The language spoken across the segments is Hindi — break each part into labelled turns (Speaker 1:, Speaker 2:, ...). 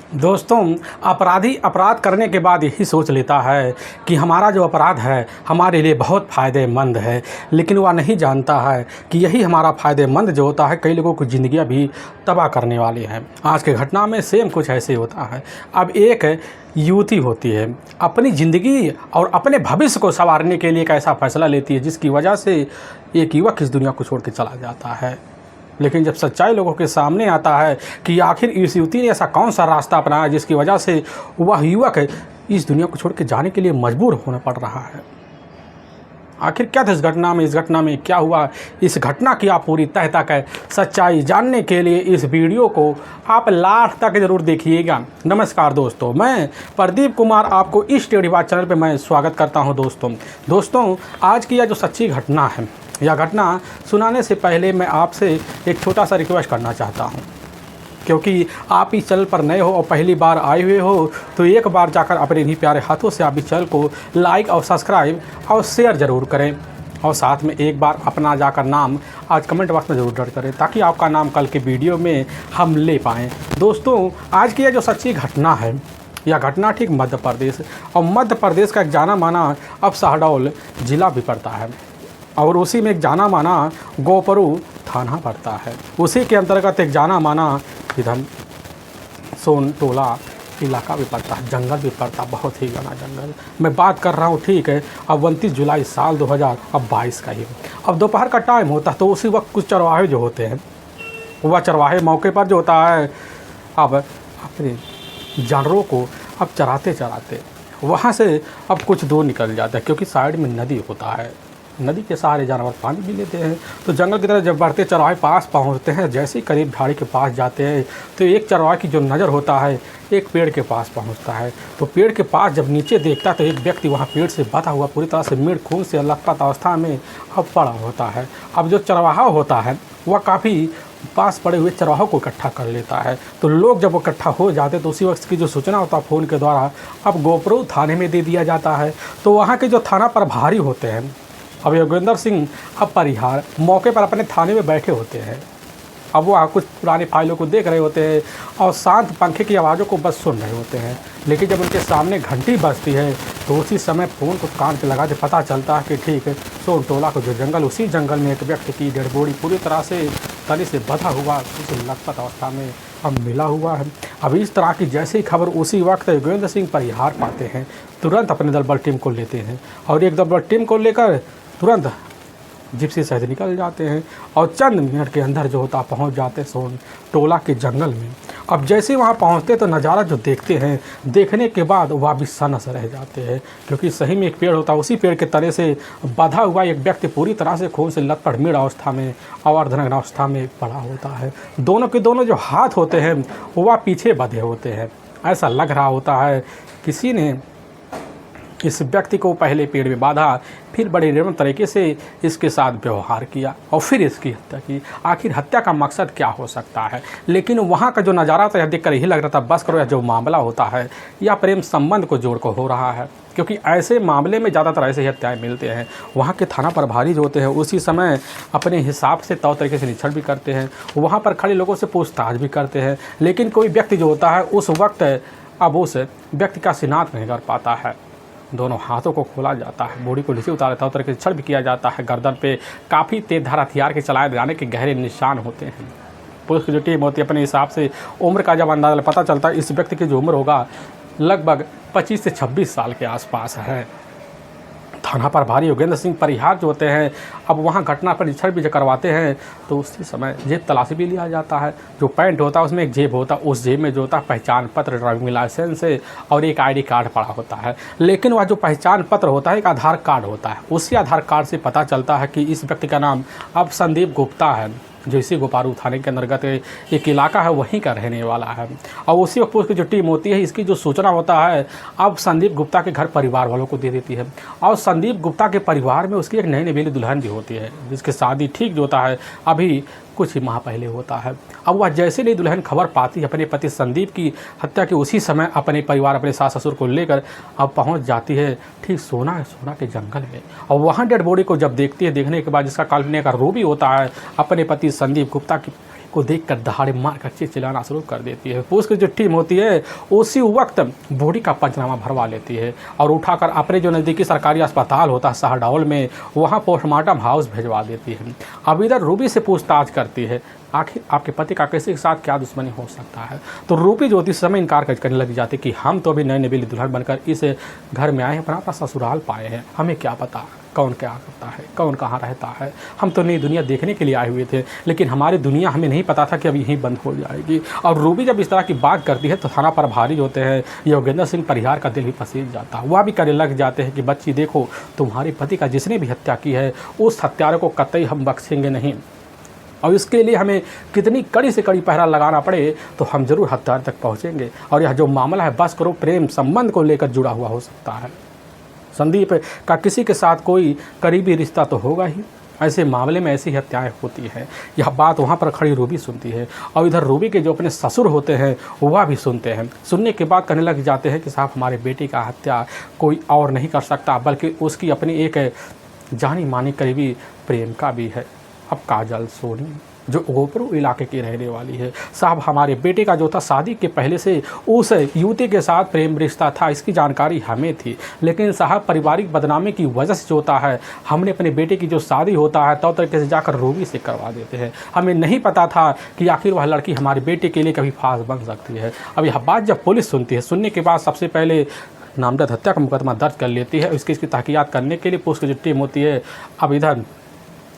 Speaker 1: दोस्तों, अपराधी अपराध करने के बाद यही सोच लेता है कि हमारा जो अपराध है हमारे लिए बहुत फ़ायदेमंद है, लेकिन वह नहीं जानता है कि यही हमारा फ़ायदेमंद जो होता है कई लोगों की ज़िंदगियां भी तबाह करने वाली है। आज के घटना में सेम कुछ ऐसे होता है। अब एक युवती होती है, अपनी ज़िंदगी और अपने भविष्य को संवारने के लिए एक ऐसा फ़ैसला लेती है जिसकी वजह से एक युवक इस दुनिया को छोड़ के चला जाता है। लेकिन जब सच्चाई लोगों के सामने आता है कि आखिर इस युवती ने ऐसा कौन सा रास्ता अपनाया जिसकी वजह से वह युवक इस दुनिया को छोड़ के जाने के लिए मजबूर होना पड़ रहा है, आखिर क्या था इस घटना में क्या हुआ, इस घटना की आप पूरी तह तक सच्चाई जानने के लिए इस वीडियो को आप लास्ट तक ज़रूर देखिएगा। नमस्कार दोस्तों, मैं प्रदीप कुमार आपको इस स्टडी बात चैनल पे मैं स्वागत करता हूं। दोस्तों आज की यह जो सच्ची घटना है, यह घटना सुनाने से पहले मैं आपसे एक छोटा सा रिक्वेस्ट करना चाहता हूं, क्योंकि आप इस चैनल पर नए हो और पहली बार आए हुए हो तो एक बार जाकर अपने इन्हीं प्यारे हाथों से आप इस चैनल को लाइक और सब्सक्राइब और शेयर ज़रूर करें, और साथ में एक बार अपना जाकर नाम आज कमेंट बॉक्स में ज़रूर दर्ज करें ताकि आपका नाम कल के वीडियो में हम ले पाएँ। दोस्तों आज की यह जो सच्ची घटना है, यह घटना ठीक मध्य प्रदेश, और मध्य प्रदेश का एक जाना माना अब शहडोल ज़िला भी पड़ता है, और उसी में एक जाना माना गोपरू थाना पड़ता है। उसी के अंतर्गत एक जाना माना इधर सोन टोला इलाका भी पड़ता है, जंगल भी पड़ता है, बहुत ही घना जंगल। मैं बात कर रहा हूँ ठीक है अब 29 जुलाई साल 2022 का ही। अब दोपहर का टाइम होता है तो उसी वक्त कुछ चरवाहे जो होते हैं, वह चरवाहे मौके पर जो होता है अब अपने जानवरों को अब चराते चराते वहाँ से अब कुछ दूर निकल जाता है, क्योंकि साइड में नदी होता है, नदी के सहारे जानवर पानी भी लेते हैं। तो जंगल की तरफ जब बढ़ते चरवाहे पास पहुंचते हैं, जैसे ही करीब झाड़ी के पास जाते हैं तो एक चरवाहे की जो नज़र होता है एक पेड़ के पास पहुंचता है। तो पेड़ के पास जब नीचे देखता तो एक व्यक्ति वहां पेड़ से बंधा हुआ पूरी तरह से मिर्ग खून से लथपथ अवस्था में अब पड़ा होता है। अब जो चरवाहा होता है वह काफ़ी पास पड़े हुए चरवाहों को इकट्ठा कर लेता है। तो लोग जब इकट्ठा हो जाते तो उसी वक्त की जो सूचना होता है फ़ोन के द्वारा अब गोपरू थाने में दे दिया जाता है। तो वहाँ के जो थाना प्रभारी होते हैं अब योगेंद्र सिंह अब परिहार मौके पर अपने थाने में बैठे होते हैं। अब वो कुछ पुरानी फाइलों को देख रहे होते हैं और शांत पंखे की आवाज़ों को बस सुन रहे होते हैं। लेकिन जब उनके सामने घंटी बजती है तो उसी समय फ़ोन को कान पे लगा के पता चलता है कि ठीक है सोन टोला को जो जंगल, उसी जंगल में एक व्यक्ति की डेड बॉडी पूरी तरह से तली से बंधा हुआ उसे लथपथ अवस्था में अब मिला हुआ है। अब इस तरह की जैसी खबर उसी वक्त योगेंद्र सिंह परिहार पाते हैं, तुरंत अपने दलबल टीम को लेते हैं और एक दलबल टीम को लेकर तुरंत जिप्सी सहित निकल जाते हैं और चंद मिनट के अंदर जो होता पहुंच जाते सोन टोला के जंगल में। अब जैसे वहां पहुंचते तो नज़ारा जो देखते हैं, देखने के बाद वह भी सनस रह जाते हैं, क्योंकि सही में एक पेड़ होता है, उसी पेड़ के तने से बंधा हुआ एक व्यक्ति पूरी तरह से खून से लथपथ मृत अवस्था में और अर्धनग्न अवस्था में पड़ा होता है। दोनों के दोनों जो हाथ होते हैं वह पीछे बंधे होते हैं। ऐसा लग रहा होता है किसी ने इस व्यक्ति को पहले पेड़ में बांधा, फिर बड़े निर्मम तरीके से इसके साथ व्यवहार किया और फिर इसकी हत्या की। आखिर हत्या का मकसद क्या हो सकता है? लेकिन वहाँ का जो नज़ारा था यह देखकर यही लग रहा था बस करो, यह जो मामला होता है या प्रेम संबंध को जोड़ कर हो रहा है, क्योंकि ऐसे मामले में ज़्यादातर ऐसे ही हत्याएँ मिलते हैं। वहाँ के थाना प्रभारी जो होते हैं उसी समय अपने हिसाब से तौर तरीके से निरीक्षण भी करते हैं, वहाँ पर खड़े लोगों से पूछताछ भी करते हैं, लेकिन कोई व्यक्ति जो होता है उस वक्त अब उस व्यक्ति का शिनाख्त नहीं कर पाता है। दोनों हाथों को खोला जाता है, बॉडी को नीचे उतारा जाता है, तरीके से छड़ भी किया जाता है। गर्दन पे काफ़ी तेजधार हथियार के चलाए जाने के गहरे निशान होते हैं। पुलिस की जो टीम होती है अपने हिसाब से उम्र का जब अंदाज़ा पता चलता है इस व्यक्ति की जो उम्र होगा लगभग 25 से 26 साल के आसपास है। थाना प्रभारी योगेंद्र सिंह परिहार जो होते हैं अब वहाँ घटना पर निरीक्षण भी करवाते हैं तो उसी समय जेब तलाशी भी लिया जाता है। जो पैंट होता है उसमें एक जेब होता है, उस जेब में जो होता है पहचान पत्र, ड्राइविंग लाइसेंस और एक आईडी कार्ड पड़ा होता है। लेकिन वह जो पहचान पत्र होता है एक आधार कार्ड होता है, उसी आधार कार्ड से पता चलता है कि इस व्यक्ति का नाम अब संदीप गुप्ता है, जो इसी गोपारू थाने के अंतर्गत एक इलाका है वहीं का रहने वाला है। और उसी वक्त पुलिस की जो टीम होती है इसकी जो सूचना होता है अब संदीप गुप्ता के घर परिवार वालों को दे देती है। और संदीप गुप्ता के परिवार में उसकी एक नई नवेली दुल्हन भी होती है जिसकी शादी ठीक जो होता है अभी कुछ ही माह पहले होता है। अब वह जैसे नई दुल्हन खबर पाती है अपने पति संदीप की हत्या के, उसी समय अपने परिवार अपने सास ससुर को लेकर अब पहुंच जाती है ठीक सोना के जंगल में। और वहाँ डेड बॉडी को जब देखती है, देखने के बाद जिसका काल्पनिक का रूप ही होता है अपने पति संदीप गुप्ता की को देखकर दहाड़े मार कर चिल्लाना शुरू कर देती है। पुलिस की जो टीम होती है उसी वक्त बॉडी का पंचनामा भरवा लेती है और उठाकर अपने जो नज़दीकी सरकारी अस्पताल होता है शहडोल में, वहाँ पोस्टमार्टम हाउस भिजवा देती है। अब इधर रूबी से पूछताछ करती है, आखिर आपके पति का किसी के साथ क्या दुश्मनी हो सकता है। तो रूबी जो होती है समय इनकार करने लग जाती कि हम तो अभी नए नवेली दुल्हन बनकर इस घर में आए हैं, अपना ससुराल पाए हैं, हमें क्या पता कौन क्या करता है, कौन कहाँ रहता है। हम तो नई दुनिया देखने के लिए आए हुए थे, लेकिन हमारी दुनिया हमें नहीं पता था कि अभी यहीं बंद हो जाएगी। और रूबी जब इस तरह की बात करती है तो थाना प्रभारी होते हैं योगेंद्र सिंह परिहार का दिल भी पसीज जाता है। वह भी करने लग जाते हैं कि बच्ची देखो, तुम्हारे पति का जिसने भी हत्या की है उस हत्यारे को कतई हम बख्शेंगे नहीं, और इसके लिए हमें कितनी कड़ी से कड़ी पहरा लगाना पड़े तो हम जरूर हत्यारे तक पहुंचेंगे। और यह जो मामला है बस करो प्रेम संबंध को लेकर जुड़ा हुआ हो सकता है। संदीप का किसी के साथ कोई करीबी रिश्ता तो होगा ही, ऐसे मामले में ऐसी हत्याएं होती है। यह बात वहाँ पर खड़ी रूबी सुनती है और इधर रूबी के जो अपने ससुर होते हैं वह भी सुनते हैं। सुनने के बाद कहने लग जाते हैं कि साहब हमारे बेटे का हत्या कोई और नहीं कर सकता, बल्कि उसकी अपनी एक जानी मानी करीबी प्रेमिका भी है। अब काजल सोनी जो गोपरू इलाके की रहने वाली है, साहब हमारे बेटे का जो था शादी के पहले से उस युवती के साथ प्रेम रिश्ता था, इसकी जानकारी हमें थी, लेकिन साहब पारिवारिक बदनामी की वजह से जो होता है हमने अपने बेटे की जो शादी होता है तौर तरीके से जाकर रूबी से करवा देते हैं। हमें नहीं पता था कि आखिर वह लड़की हमारे बेटे के लिए कभी फास बन सकती है। अब यह बात जब पुलिस सुनती है, सुनने के बाद सबसे पहले नामजद हत्या का मुकदमा दर्ज कर लेती है। इसकी तहकीकात करने के लिए पुलिस की जो टीम होती है अब इधर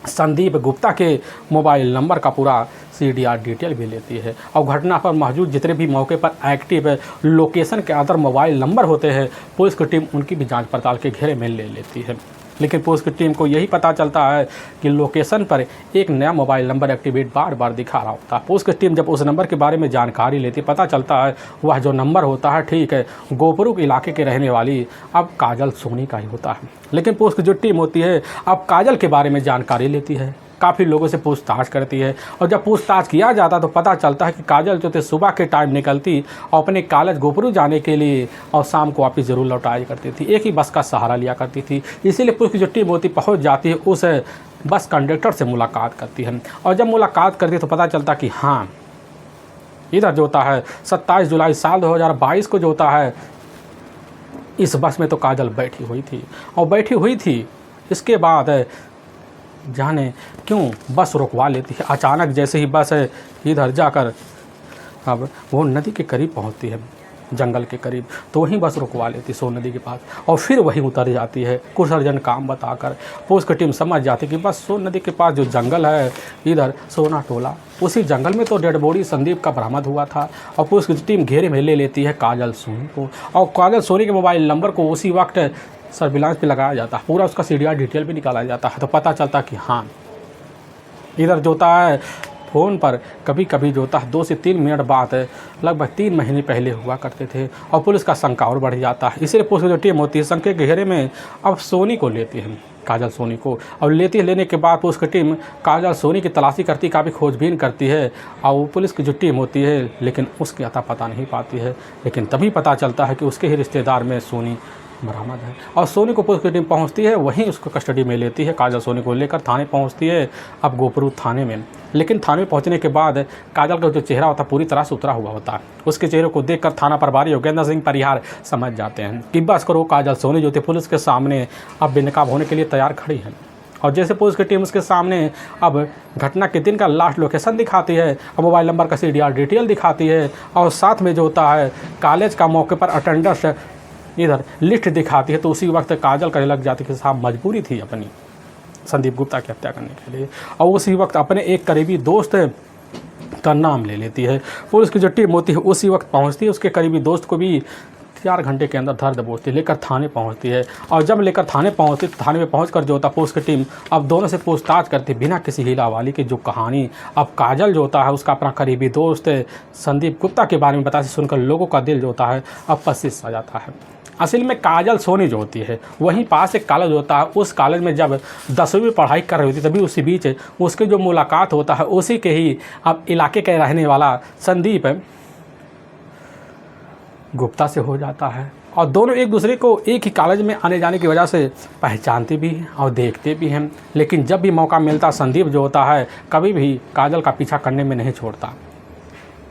Speaker 1: संदीप गुप्ता के मोबाइल नंबर का पूरा CDR डिटेल भी लेती है और घटना पर मौजूद जितने भी मौके पर एक्टिव लोकेशन के अदर मोबाइल नंबर होते हैं पुलिस की टीम उनकी भी जांच पड़ताल के घेरे में ले लेती है। लेकिन पुलिस की टीम को यही पता चलता है कि लोकेशन पर एक नया मोबाइल नंबर एक्टिवेट बार बार दिखा रहा होता है। पुलिस की टीम जब उस नंबर के बारे में जानकारी लेती पता चलता है वह जो नंबर होता है ठीक है गोपरू इलाके के रहने वाली अब काजल सोनी का ही होता है। लेकिन पुलिस की जो टीम होती है अब काजल के बारे में जानकारी लेती है, काफ़ी लोगों से पूछताछ करती है और जब पूछताछ किया जाता तो पता चलता है कि काजल जो थे सुबह के टाइम निकलती और अपने कॉलेज गोपरू जाने के लिए और शाम को वापस ज़रूर लौटाया करती थी, एक ही बस का सहारा लिया करती थी। इसीलिए पुलिस की जो टीम होती पहुंच जाती है उस बस कंडक्टर से मुलाकात करती है और जब मुलाकात करती है तो पता चलता कि हाँ इधर जो होता है 27 जुलाई साल 2022 को जो होता है इस बस में तो काजल बैठी हुई थी और बैठी हुई थी। इसके बाद जाने क्यों बस रुकवा लेती है। अचानक जैसे ही बस इधर जाकर अब वो नदी के करीब पहुंचती है, जंगल के करीब, तो वहीं बस रुकवा लेती सोन नदी के पास और फिर वहीं उतर जाती है कुछ अर्जेंट काम बताकर। पुलिस की टीम समझ जाती है कि बस सोन नदी के पास जो जंगल है इधर सोना टोला, उसी जंगल में तो डेड बॉडी संदीप का बरामद हुआ था। और पुलिस की टीम घेरे में ले लेती है काजल सोनी को और काजल सोनी के मोबाइल नंबर को उसी वक्त सर्विलांस पे लगाया जाता है, पूरा उसका CDR डिटेल भी निकाला जाता है। तो पता चलता कि हाँ इधर जो होता है फ़ोन पर कभी कभी जो होता है 2 से 3 मिनट बाद लगभग 3 महीने पहले हुआ करते थे और पुलिस का शंका और बढ़ जाता है। इसलिए पुलिस की जो टीम होती है शंके के घेरे में अब सोनी को लेती है, काजल सोनी को, और लेने के बाद पुलिस की टीम काजल सोनी की तलाशी करती, काफ़ी खोजबीन करती है और वो पुलिस की जो टीम होती है लेकिन उसके अता पता नहीं पाती है। लेकिन तभी पता चलता है कि उसके ही रिश्तेदार में सोनी बरामद है और सोनी को पुलिस की टीम पहुंचती है, वहीं उसको कस्टडी में लेती है। काजल सोनी को लेकर थाने पहुंचती है अब गोपरू थाने में। लेकिन थाने में पहुंचने के बाद काजल का जो चेहरा होता है पूरी तरह से उतरा हुआ होता है। उसके चेहरे को देखकर थाना प्रभारी योगेंद्र सिंह परिहार समझ जाते हैं कि बस करो काजल सोनी जो थी पुलिस के सामने अब बेनकाब होने के लिए तैयार खड़ी है। और जैसे पुलिस की टीम उसके सामने अब घटना के दिन का लास्ट लोकेशन दिखाती है और मोबाइल नंबर का CDR डिटेल दिखाती है और साथ में जो होता है कॉलेज का मौके पर अटेंडेंस इधर लिस्ट दिखाती है, तो उसी वक्त काजल कहने लग जाती है कि साहब मजबूरी थी अपनी संदीप गुप्ता की हत्या करने के लिए और उसी वक्त अपने एक करीबी दोस्त का नाम ले लेती है। पुलिस की जो टीम होती है उसी वक्त पहुंचती है, उसके करीबी दोस्त को भी 4 घंटे के अंदर धर दबोचती लेकर थाने पहुंचती है। और जब लेकर थाने पहुंचती तो थाने में पहुंचकर जो होता पुलिस की टीम अब दोनों से पूछताछ करती बिना किसी हीला वाली की। जो कहानी अब काजल जो होता है उसका अपना करीबी दोस्त संदीप गुप्ता के बारे में बताती सुनकर लोगों का दिल जो होता है अब पसीज आ जाता है। असल में काजल सोनी जो होती है वहीं पास एक कॉलेज होता है, उस कॉलेज में जब 10वीं में पढ़ाई कर रही होती तभी उसी बीच उसके जो मुलाकात होता है उसी के ही अब इलाके के रहने वाला संदीप गुप्ता से हो जाता है। और दोनों एक दूसरे को एक ही कॉलेज में आने जाने की वजह से पहचानते भी हैं और देखते भी हैं। लेकिन जब भी मौका मिलता संदीप जो होता है कभी भी काजल का पीछा करने में नहीं छोड़ता,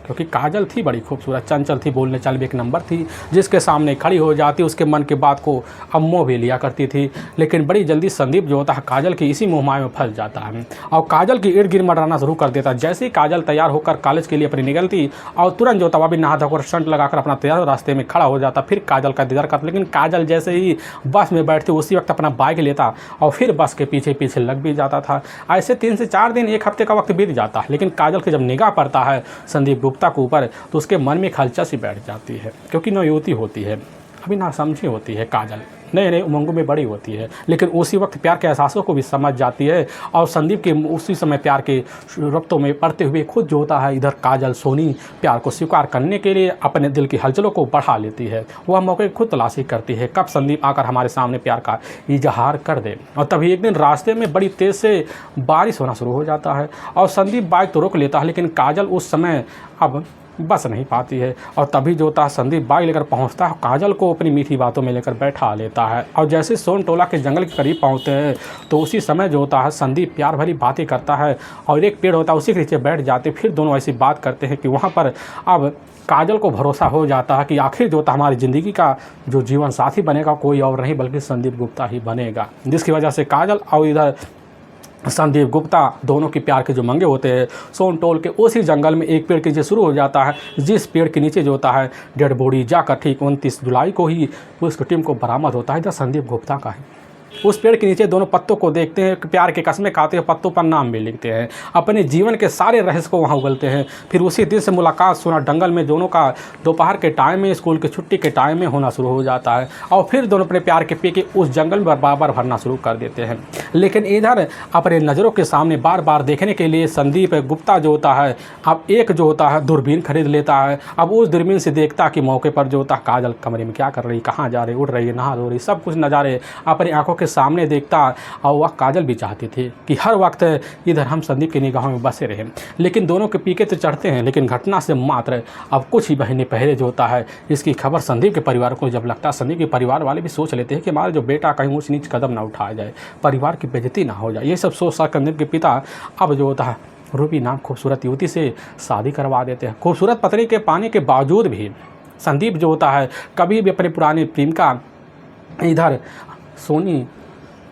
Speaker 1: क्योंकि काजल थी बड़ी खूबसूरत, चंचल थी, बोलने चाल भी एक नंबर थी, जिसके सामने खड़ी हो जाती उसके मन की बात को अम्मो भी लिया करती थी। लेकिन बड़ी जल्दी संदीप जो होता है काजल की इसी मोहमाया में फंस जाता है और काजल की इर्द गिर्द मंडराना शुरू कर देता है। जैसे ही काजल तैयार होकर कॉलेज के लिए अपनी निकलती और तुरंत जो होता वह भी नहा धोकर स्टंट लगाकर अपना तैयार रास्ते में खड़ा हो जाता, फिर काजल का इंतजार करता। लेकिन काजल जैसे ही बस में बैठती उसी वक्त अपना बाइक लेता और फिर बस के पीछे पीछे लग भी जाता था। ऐसे 3 से 4 दिन, 1 हफ्ते का वक्त बीत जाता है। लेकिन काजल की जब निगाह पड़ता है संदीप गुप्ता के ऊपर तो उसके मन में खलचा सी बैठ जाती है, क्योंकि नवयुवती होती है, अभी नासमझी होती है काजल, नए नए उमंगों में बड़ी होती है। लेकिन उसी वक्त प्यार के एहसासों को भी समझ जाती है और संदीप के उसी समय प्यार के रफ्तों में पड़ते हुए खुद जो होता है इधर काजल सोनी प्यार को स्वीकार करने के लिए अपने दिल की हलचलों को बढ़ा लेती है। वह मौके खुद तलाशी करती है कब संदीप आकर हमारे सामने प्यार का इजहार कर दे। और तभी एक दिन रास्ते में बड़ी तेज़ से बारिश होना शुरू हो जाता है और संदीप बाइक तो रोक लेता है, लेकिन काजल उस समय अब बस नहीं पाती है। और तभी जो होता है संदीप बाइक लेकर पहुंचता है, काजल को अपनी मीठी बातों में लेकर बैठा लेता है। और जैसे सोन टोला के जंगल के करीब पहुंचते हैं तो उसी समय जो होता है संदीप प्यार भरी बातें करता है और एक पेड़ होता है उसी के नीचे बैठ जाते। फिर दोनों ऐसी बात करते हैं कि वहाँ पर अब काजल को भरोसा हो जाता है कि आखिर जो होता हमारी ज़िंदगी का जो जीवन साथी बनेगा कोई और नहीं बल्कि संदीप गुप्ता ही बनेगा। जिसकी वजह से काजल और इधर संदीप गुप्ता दोनों के प्यार के जो मंगे होते हैं सोन टोल के उसी जंगल में एक पेड़ के नीचे शुरू हो जाता है, जिस पेड़ के नीचे जो होता है डेड बॉडी जाकर ठीक 29 जुलाई को ही पुलिस की टीम को बरामद होता है। इधर संदीप गुप्ता का है। उस पेड़ के नीचे दोनों पत्तों को देखते हैं, प्यार के कस्में खाते हैं, पत्तों पर नाम भी लिखते हैं, अपने जीवन के सारे रहस्य को वहाँ उगलते हैं। फिर उसी दिन से मुलाकात सुना जंगल में दोनों का दोपहर के टाइम में स्कूल की छुट्टी के टाइम में होना शुरू हो जाता है और फिर दोनों अपने प्यार के पी के उस जंगल में बार भरना शुरू कर देते हैं। लेकिन इधर अपने नज़रों के सामने बार बार देखने के लिए संदीप गुप्ता जो होता है अब एक जो होता है दूरबीन खरीद लेता है। अब उस दूरबीन से देखता कि मौके पर जो होता है काजल कमरे में क्या कर रही, कहाँ जा रही, उड़ रही है, नहा धो रही, सब कुछ नज़ारे अपनी आंखों के सामने देखता। और वह काजल भी चाहती थी कि हर वक्त इधर हम संदीप की निगाहों में बसे रहें। लेकिन दोनों के पीके तो चढ़ते हैं, लेकिन घटना से मात्र अब कुछ ही महीने पहले जो होता है इसकी खबर संदीप के परिवार को जब लगता है, संदीप के परिवार वाले भी सोच लेते हैं कि हमारा जो बेटा कहीं ऊंच नीच कदम ना उठाया जाए, परिवार की बेइज्जती ना हो जाए। ये सब सोच कर संदीप के पिता अब जो होता है रूबी नाम खूबसूरत युवती से शादी करवा देते हैं। खूबसूरत पत्नी के पाने के बावजूद भी संदीप जो होता है कभी भी अपने पुराने प्रेम का इधर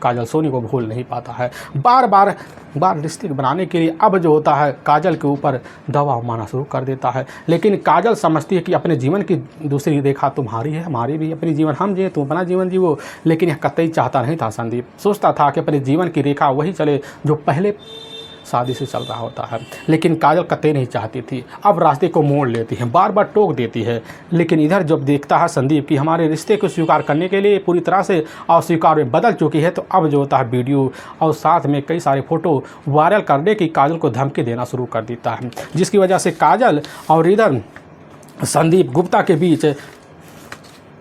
Speaker 1: काजल सोनी को भूल नहीं पाता है। बार रिश्ते बनाने के लिए अब जो होता है काजल के ऊपर दबाव मारना शुरू कर देता है। लेकिन काजल समझती है कि अपने जीवन की दूसरी रेखा तुम्हारी है, हमारी भी अपनी जीवन हम जिए, तुम अपना जीवन जीवो। लेकिन यह कतई चाहता नहीं था संदीप, सोचता था कि अपने जीवन की रेखा वही चले जो पहले शादी से चल रहा होता है। लेकिन काजल कतई नहीं चाहती थी, अब रास्ते को मोड़ लेती है, बार टोक देती है। लेकिन इधर जब देखता है संदीप कि हमारे रिश्ते को स्वीकार करने के लिए पूरी तरह से अस्वीकार में बदल चुकी है, तो अब जो होता है वीडियो और साथ में कई सारे फ़ोटो वायरल करने की काजल को धमकी देना शुरू कर देता है। जिसकी वजह से काजल और इधर संदीप गुप्ता के बीच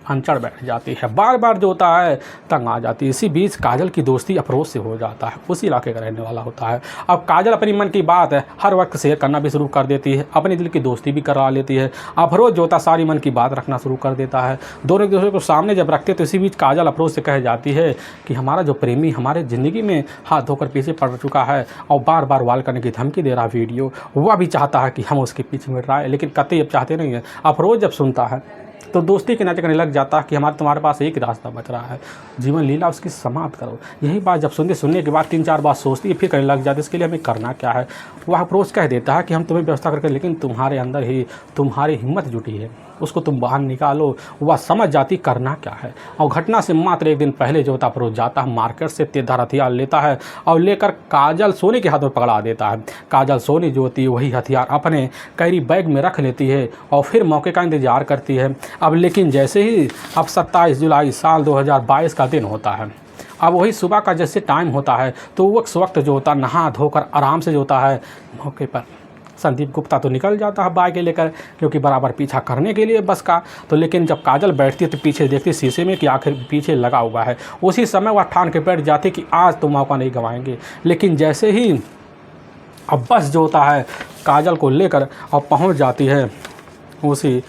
Speaker 1: अनचड़ बैठ जाती है, बार जो होता है तंग आ जाती है। इसी बीच काजल की दोस्ती अफरोज से हो जाता है, उसी इलाके का रहने वाला होता है। अब काजल अपनी मन की बात है हर वक्त शेयर करना भी शुरू कर देती है, अपने दिल की दोस्ती भी करा लेती है। अफरोज जो होता है सारी मन की बात रखना शुरू कर देता है। दोनों एक दूसरे को सामने जब रखते तो इसी बीच काजल अफरोज से कह जाती है कि हमारा जो प्रेमी हमारे ज़िंदगी में हाथ धोकर पीछे पड़ चुका है और बार वाल करने की धमकी दे रहा वीडियो, वह भी चाहता है कि हम उसके पीछे मिट रहा है, लेकिन कतई अब चाहते नहीं है। अफरोज जब सुनता है तो दोस्ती के नाते करने लग जाता है कि तुम्हारे पास एक रास्ता बच रहा है, जीवन लीला उसकी समाप्त करो। यही बात जब सुनने के बाद 3-4 बार सोचती है, फिर करने लग जाती है इसके लिए हमें करना क्या है। वह अप्रोच कह देता है कि हम तुम्हें व्यवस्था करके, लेकिन तुम्हारे अंदर ही तुम्हारी हिम्मत जुटी है, उसको तुम बाहर निकालो। वह समझ जाती करना क्या है। और घटना से मात्र एक दिन पहले जो होता अप्रोच जाता है मार्केट से तेजधार हथियार लेता है और लेकर काजल सोनी के हाथ में पकड़ा देता है। काजल सोनी जो होती है वही हथियार अपने कैरी बैग में रख लेती है और फिर मौके का इंतजार करती है। अब लेकिन जैसे ही अब 27 जुलाई साल 2022 का दिन होता है, अब वही सुबह का जैसे टाइम होता है तो उस वक्त जो होता नहा धोकर आराम से जो होता है मौके पर संदीप गुप्ता तो निकल जाता है बाइक लेकर, क्योंकि बराबर पीछा करने के लिए बस का। तो लेकिन जब काजल बैठती है तो पीछे देखती शीशे में कि आखिर पीछे लगा हुआ है। उसी समय वह ठान के बैठ जाती कि आज तो मौका नहीं गंवाएंगे। लेकिन जैसे ही अब बस जो होता है काजल को लेकर और पहुंच जाती है उसी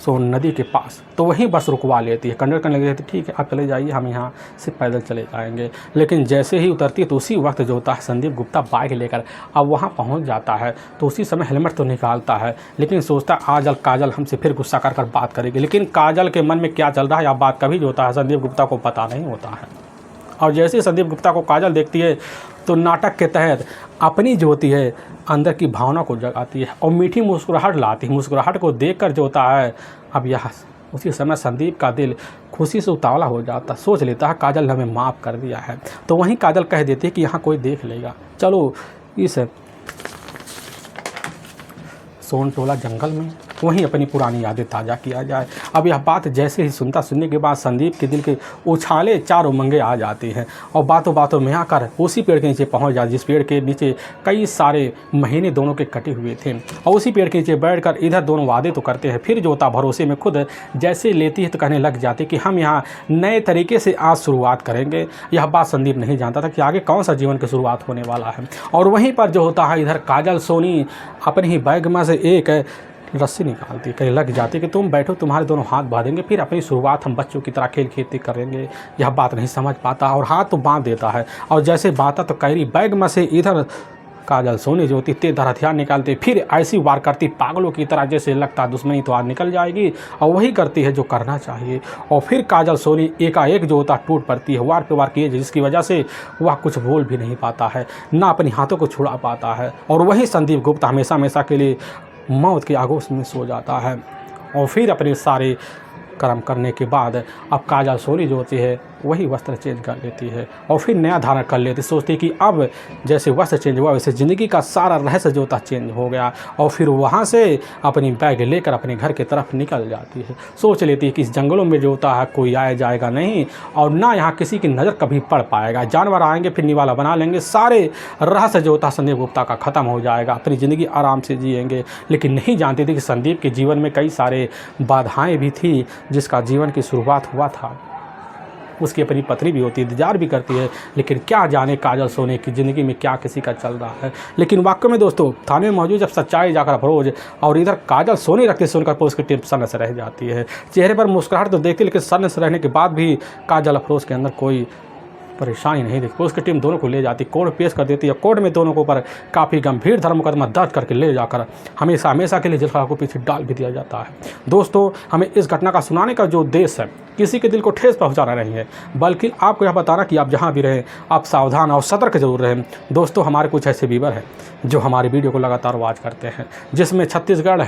Speaker 1: सोन नदी के पास, तो वहीं बस रुकवा लेती है। कंडक्टर कहने लगे ठीक है आप चले जाइए, हम यहाँ से पैदल चले जाएंगे। लेकिन जैसे ही उतरती है तो उसी वक्त जो होता है संदीप गुप्ता बाइक लेकर अब वहाँ पहुँच जाता है। तो उसी समय हेलमेट तो निकालता है, लेकिन सोचता है आज काजल हमसे फिर गुस्सा कर बात करेगी। लेकिन काजल के मन में क्या चल रहा है या बात कभी जो होता है संदीप गुप्ता को पता नहीं होता है। और जैसे ही संदीप गुप्ता को काजल देखती है तो नाटक के तहत अपनी जो होती है अंदर की भावना को जगाती है और मीठी मुस्कुराहट लाती है। मुस्कुराहट को देखकर जो होता है अब यह उसी समय संदीप का दिल खुशी से उतावला हो जाता, सोच लेता है काजल ने हमें माफ़ कर दिया है। तो वहीं काजल कह देती है कि यहाँ कोई देख लेगा, चलो इस सोनटोला जंगल में वहीं अपनी पुरानी यादें ताज़ा किया जाए। अब यह बात जैसे ही सुनने के बाद संदीप के दिल के उछाले चार उमंगे आ जाती हैं और बातों बातों में आकर उसी पेड़ के नीचे पहुंच जाती, जिस पेड़ के नीचे कई सारे महीने दोनों के कटे हुए थे। और उसी पेड़ के नीचे बैठकर इधर दोनों वादे तो करते हैं, फिर जो होता भरोसे में खुद जैसे लेती है तो कहने लग जाती कि हम यहाँ नए तरीके से आज शुरुआत करेंगे। यह बात संदीप नहीं जानता था कि आगे कौन सा जीवन की शुरुआत होने वाला है। और वहीं पर जो होता है इधर काजल सोनी अपने ही बैग में से एक रस्सी निकालती, कहीं लग जाती कि तुम बैठो, तुम्हारे दोनों हाथ बांधेंगे, फिर अपनी शुरुआत हम बच्चों की तरह खेल खेती करेंगे। यह बात नहीं समझ पाता और हाथ तो बांध देता है। और जैसे बाता तो कैरी बैग में से इधर काजल सोनी जो होती तेजधार हथियार निकालती, फिर ऐसी वार करती पागलों की तरह, जैसे लगता दुश्मनी तो आज निकल जाएगी। और वही करती है जो करना चाहिए। और फिर काजल सोनी एकाएक जो होता टूट पड़ती है, वार पे वार किए, जिसकी वजह से वह कुछ बोल भी नहीं पाता है, ना अपने हाथों को छुड़ा पाता है। और वही संदीप गुप्ता हमेशा हमेशा के लिए मौत के आगोश में सो जाता है। और फिर अपने सारे कर्म करने के बाद अब काजल सोनी जो होती है वही वस्त्र चेंज कर लेती है और फिर नया धारण कर लेती, सोचती कि अब जैसे वस्त्र चेंज हुआ वैसे ज़िंदगी का सारा रहस्य जो होता चेंज हो गया। और फिर वहाँ से अपनी बैग लेकर अपने घर की तरफ निकल जाती है। सोच लेती है कि इस जंगलों में जो होता है कोई आया जाएगा नहीं और ना यहाँ किसी की नज़र कभी पड़ पाएगा, जानवर आएंगे फिर निवाला बना लेंगे, सारे रहस्य जो होता संदीप गुप्ता का ख़त्म हो जाएगा, अपनी ज़िंदगी आराम से जिएंगे। लेकिन नहीं जानती थी कि संदीप के जीवन में कई सारे बाधाएँ भी थी, जिसका जीवन की शुरुआत हुआ था। उसकी अपनी पत्नी भी होती है, इंतजार भी करती है, लेकिन क्या जाने काजल सोनी की ज़िंदगी में क्या किसी का चल रहा है। लेकिन वाकई में दोस्तों थाने में मौजूद जब सच्चाई जाकर अफरोज और इधर काजल सोनी रखती सुनकर तो उसकी टीम सन्न से रह जाती है। चेहरे पर मुस्कुराहट तो देखती, लेकिन सन्न से रहने के बाद भी काजल अफरोज के अंदर कोई परेशानी नहीं देखती। उसकी टीम दोनों को ले जाती, कोर्ट पेश कर देती है। कोर्ट में दोनों को ऊपर काफ़ी गंभीर धर्म मुकदमा दर्ज करके ले जाकर हमेशा हमेशा के लिए जेल को पीछे डाल भी दिया जाता है। दोस्तों हमें इस घटना का सुनाने का जो उद्देश्य है किसी के दिल को ठेस पहुंचाना नहीं है, बल्कि आपको यह बताना कि आप जहां भी रहें आप सावधान और सतर्क जरूर रहें। दोस्तों हमारे कुछ ऐसे व्यूअर हैं जो हमारे वीडियो को लगातार वॉच करते हैं, जिसमें छत्तीसगढ़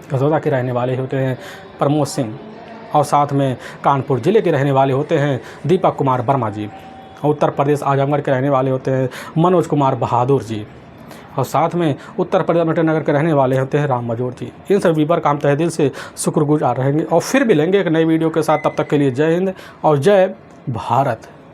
Speaker 1: कसौदा के रहने वाले होते हैं प्रमोद सिंह, और साथ में कानपुर ज़िले के रहने वाले होते हैं दीपक कुमार वर्मा जी, उत्तर प्रदेश आजमगढ़ के रहने वाले होते हैं मनोज कुमार बहादुर जी, और साथ में उत्तर प्रदेश नगर के रहने वाले होते हैं राम मजोर जी। इन सभी व्यूअर का हम तहे दिल से शुक्रगुजार रहेंगे और फिर मिलेंगे एक नई वीडियो के साथ। तब तक के लिए जय हिंद और जय भारत।